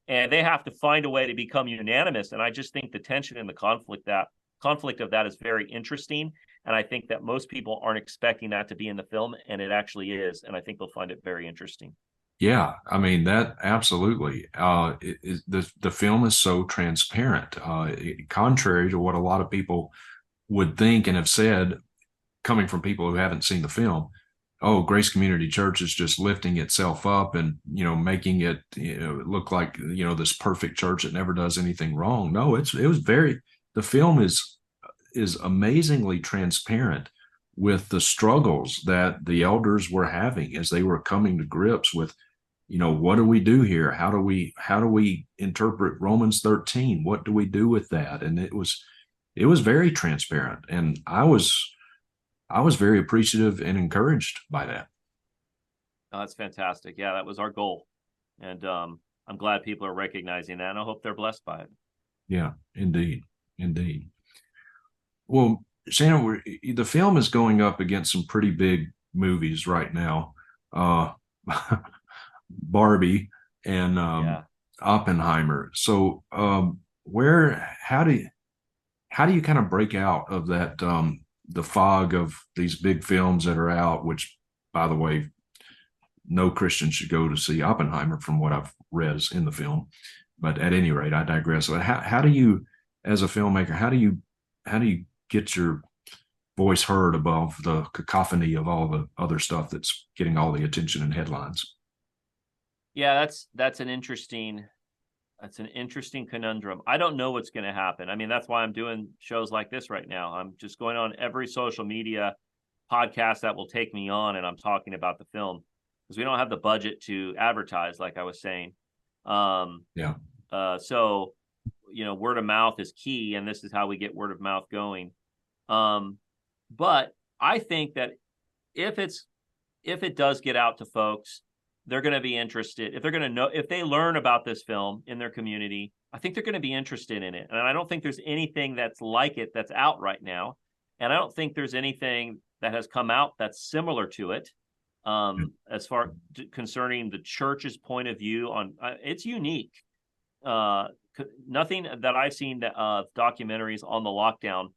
and they have to find a way to become unanimous. And I just think the tension and the conflict of that is very interesting. And I think that most people aren't expecting that to be in the film, and it actually is. And I think they'll find it very interesting. Yeah, I mean, that absolutely. The film is so transparent, contrary to what a lot of people would think and have said, coming from people who haven't seen the film. Oh, Grace Community Church is just lifting itself up and, making it look like, this perfect church that never does anything wrong. No, the film is amazingly transparent with the struggles that the elders were having as they were coming to grips with, what do we do here? How do we interpret Romans 13? What do we do with that? And it was very transparent. And I was very appreciative and encouraged by that. Oh, that's fantastic. Yeah, that was our goal. And I'm glad people are recognizing that, and I hope they're blessed by it. Yeah, indeed. Well, Shannon, the film is going up against some pretty big movies right now. Barbie and Oppenheimer. So how do you kind of break out of that, the fog of these big films that are out, which, by the way, no Christian should go to see Oppenheimer from what I've read in the film. But at any rate, I digress. So how do you, as a filmmaker, how do you get your voice heard above the cacophony of all the other stuff that's getting all the attention and headlines? Yeah, that's an interesting conundrum. I don't know what's going to happen. I mean, that's why I'm doing shows like this right now. I'm just going on every social media podcast that will take me on, and I'm talking about the film because we don't have the budget to advertise, like I was saying. So, word of mouth is key, and this is how we get word of mouth going. But I think that if it does get out to folks, they're going to be interested. If they learn about this film in their community, I think they're going to be interested in it. And I don't think there's anything that's like it that's out right now. And I don't think there's anything that has come out that's similar to it. As far concerning the church's point of view on it's unique. Nothing that I've seen of documentaries on the lockdown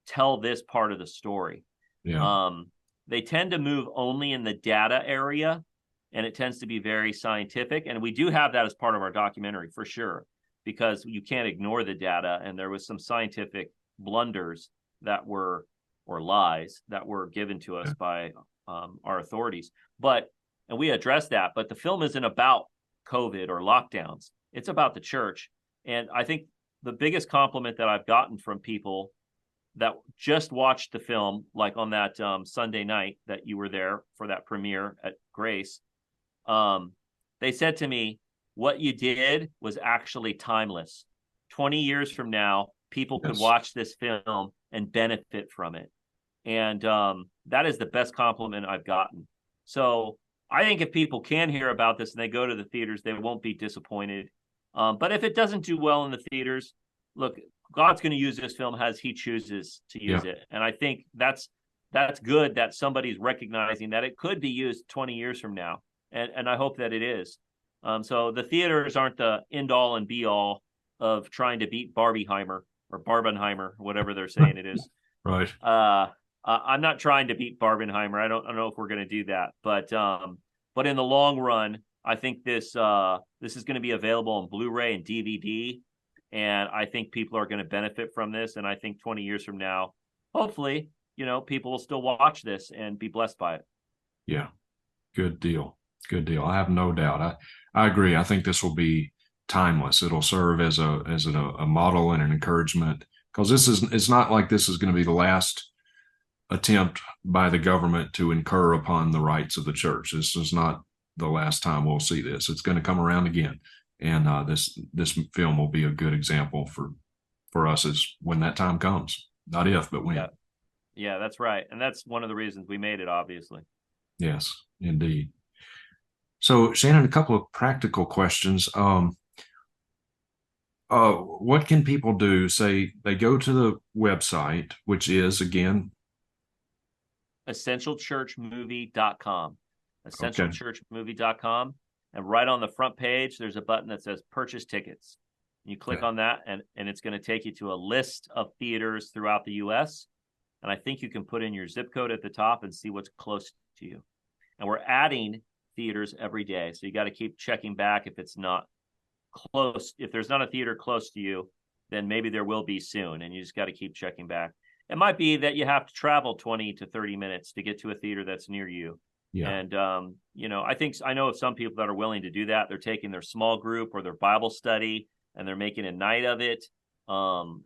tell this part of the story. They tend to move only in the data area, and it tends to be very scientific. And we do have that as part of our documentary for sure, because you can't ignore the data. And there was some scientific blunders or lies that were given to us by our authorities. And we addressed that, but the film isn't about COVID or lockdowns. It's about the church. And I think the biggest compliment that I've gotten from people that just watched the film, like on that Sunday night that you were there for that premiere at Grace, they said to me, what you did was actually timeless. 20 years from now, people could watch this film and benefit from it. And that is the best compliment I've gotten. So I think if people can hear about this and they go to the theaters, they won't be disappointed. But if it doesn't do well in the theaters, look, God's going to use this film as he chooses to use it. And I think that's good that somebody's recognizing that it could be used 20 years from now. And I hope that it is. So the theaters aren't the end all and be all of trying to beat Barbieheimer or Barbenheimer, whatever they're saying it is. Right. I'm not trying to beat Barbenheimer. I don't know if we're going to do that, but in the long run, I think this is going to be available on Blu-ray and DVD, and I think people are going to benefit from this. And I think 20 years from now, hopefully, people will still watch this and be blessed by it. Yeah, good deal. Good deal. I have no doubt. I agree. I think this will be timeless. It'll serve as a model and an encouragement, because it's not like this is going to be the last attempt by the government to incur upon the rights of the church. This is not the last time we'll see this. It's going to come around again, and this film will be a good example for us as when that time comes. Not if, but when. Yeah, that's right, and that's one of the reasons we made it, obviously. Yes, indeed. So, Shannon, a couple of practical questions. What can people do? Say they go to the website, which is, again, essentialchurchmovie.com. essentialchurchmovie.com. And right on the front page, there's a button that says purchase tickets. You click on that, and it's going to take you to a list of theaters throughout the U.S. And I think you can put in your zip code at the top and see what's close to you. And we're adding theaters every day. So you got to keep checking back if it's not close. If there's not a theater close to you, then maybe there will be soon. And you just got to keep checking back. It might be that you have to travel 20 to 30 minutes to get to a theater that's near you. Yeah. And, I know of some people that are willing to do that. They're taking their small group or their Bible study and they're making a night of it. So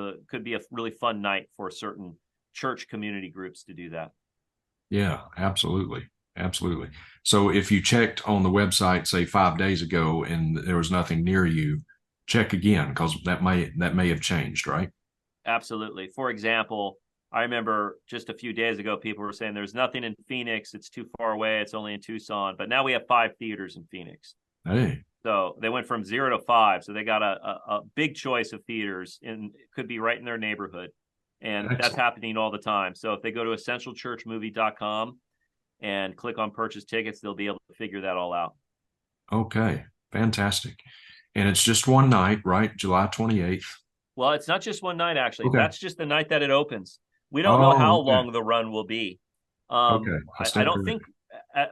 it could be a really fun night for certain church community groups to do that. Yeah, absolutely. Absolutely. So if you checked on the website, say 5 days ago, and there was nothing near you, check again, because that may have changed, right? Absolutely. For example, I remember just a few days ago, people were saying there's nothing in Phoenix. It's too far away. It's only in Tucson. But now we have 5 theaters in Phoenix. Hey. So they went from 0 to 5. So they got a big choice of theaters, and it could be right in their neighborhood. And Excellent. That's happening all the time. So if they go to essentialchurchmovie.com and click on purchase tickets, they'll be able to figure that all out. Okay. Fantastic. And it's just one night, right? July 28th. Well, it's not just one night, actually. Okay. That's just the night that it opens. We don't know how long the run will be. Okay. I don't think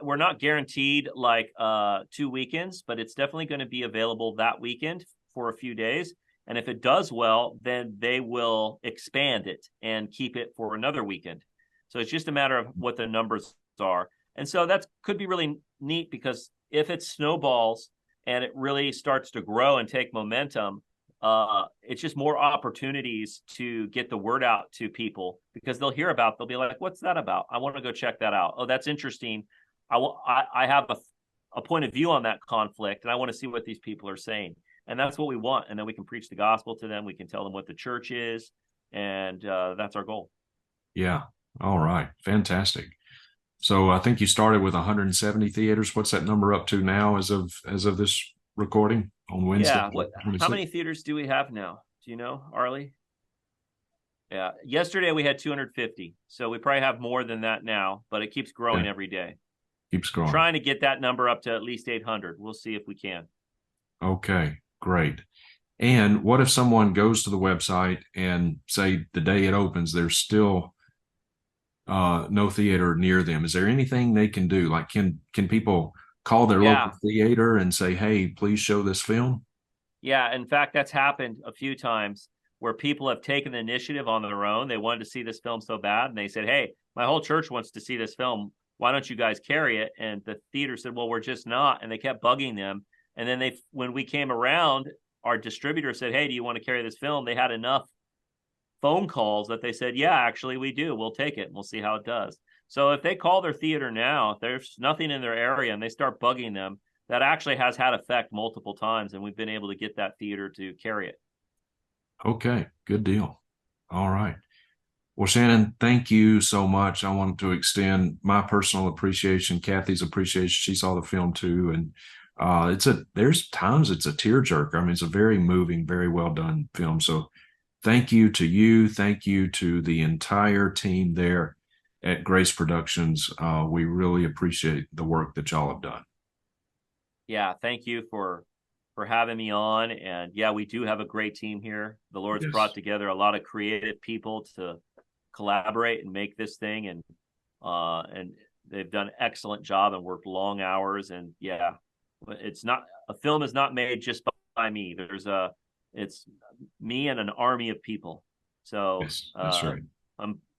we're not guaranteed like 2 weekends, but it's definitely going to be available that weekend for a few days. And if it does well, then they will expand it and keep it for another weekend. So it's just a matter of what the numbers are. And so that could be really neat, because if it snowballs and it really starts to grow and take momentum, it's just more opportunities to get the word out to people, because they'll hear about, they'll be like, what's that about? I want to go check that out. Oh, that's interesting. I have a point of view on that conflict, and I want to see what these people are saying. And that's what we want. And then we can preach the gospel to them. We can tell them what the church is. And that's our goal. Yeah. All right. Fantastic. So I think you started with 170 theaters. What's that number up to now as of this recording on Wednesday? Yeah. How many theaters do we have now? Do you know, Arlie? Yeah. Yesterday we had 250. So we probably have more than that now, but it keeps growing every day. Keeps growing. We're trying to get that number up to at least 800. We'll see if we can. Okay. Great. And what if someone goes to the website and, say, the day it opens, there's still no theater near them? Is there anything they can do? Like, can people call their local theater and say, hey, please show this film? Yeah. In fact, that's happened a few times where people have taken the initiative on their own. They wanted to see this film so bad, and they said, hey, my whole church wants to see this film. Why don't you guys carry it? And the theater said, well, we're just not. And they kept bugging them. And then when we came around, our distributor said, hey, do you want to carry this film? They had enough phone calls that they said, yeah, actually we do. We'll take it and we'll see how it does. So if they call their theater now, if there's nothing in their area and they start bugging them, that actually has had effect multiple times. And we've been able to get that theater to carry it. Okay, good deal. All right. Well, Shannon, thank you so much. I want to extend my personal appreciation, Kathy's appreciation. She saw the film too. And there's times it's a tearjerker. I mean, it's a very moving, very well done film. So thank you to you. Thank you to the entire team there at Grace Productions. We really appreciate the work that y'all have done. Yeah, thank you for having me on. And yeah, we do have a great team here. The Lord's brought together a lot of creative people to collaborate and make this thing, and they've done an excellent job and worked long hours. And yeah, a film is not made just by me. It's me and an army of people. So yes, that's right.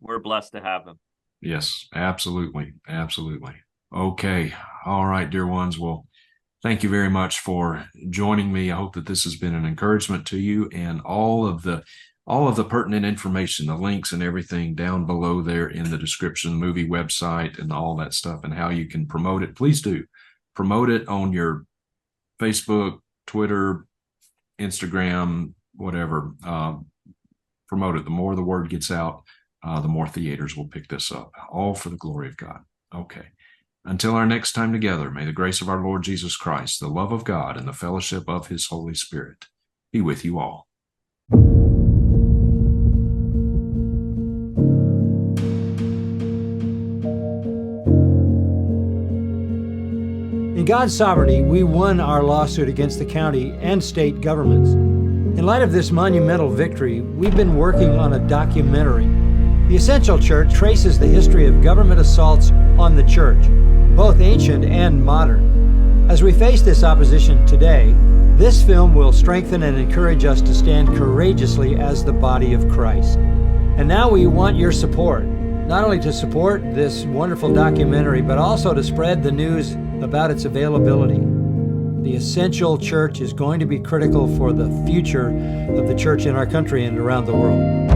We're blessed to have them. Yes, absolutely. Absolutely. Okay. All right, dear ones. Well, thank you very much for joining me. I hope that this has been an encouragement to you, and all of the pertinent information, the links and everything down below there in the description, movie website and all that stuff, and how you can promote it. Please do promote it on your Facebook, Twitter, Instagram, whatever. Promote it. The more the word gets out, the more theaters will pick this up, all for the glory of God. Okay. Until our next time together, may the grace of our Lord Jesus Christ, the love of God, and the fellowship of his Holy Spirit be with you all. In God's sovereignty, we won our lawsuit against the county and state governments. In light of this monumental victory, we've been working on a documentary. The Essential Church traces the history of government assaults on the church, both ancient and modern. As we face this opposition today, this film will strengthen and encourage us to stand courageously as the body of Christ. And now we want your support, not only to support this wonderful documentary, but also to spread the news about its availability. The Essential Church is going to be critical for the future of the church in our country and around the world.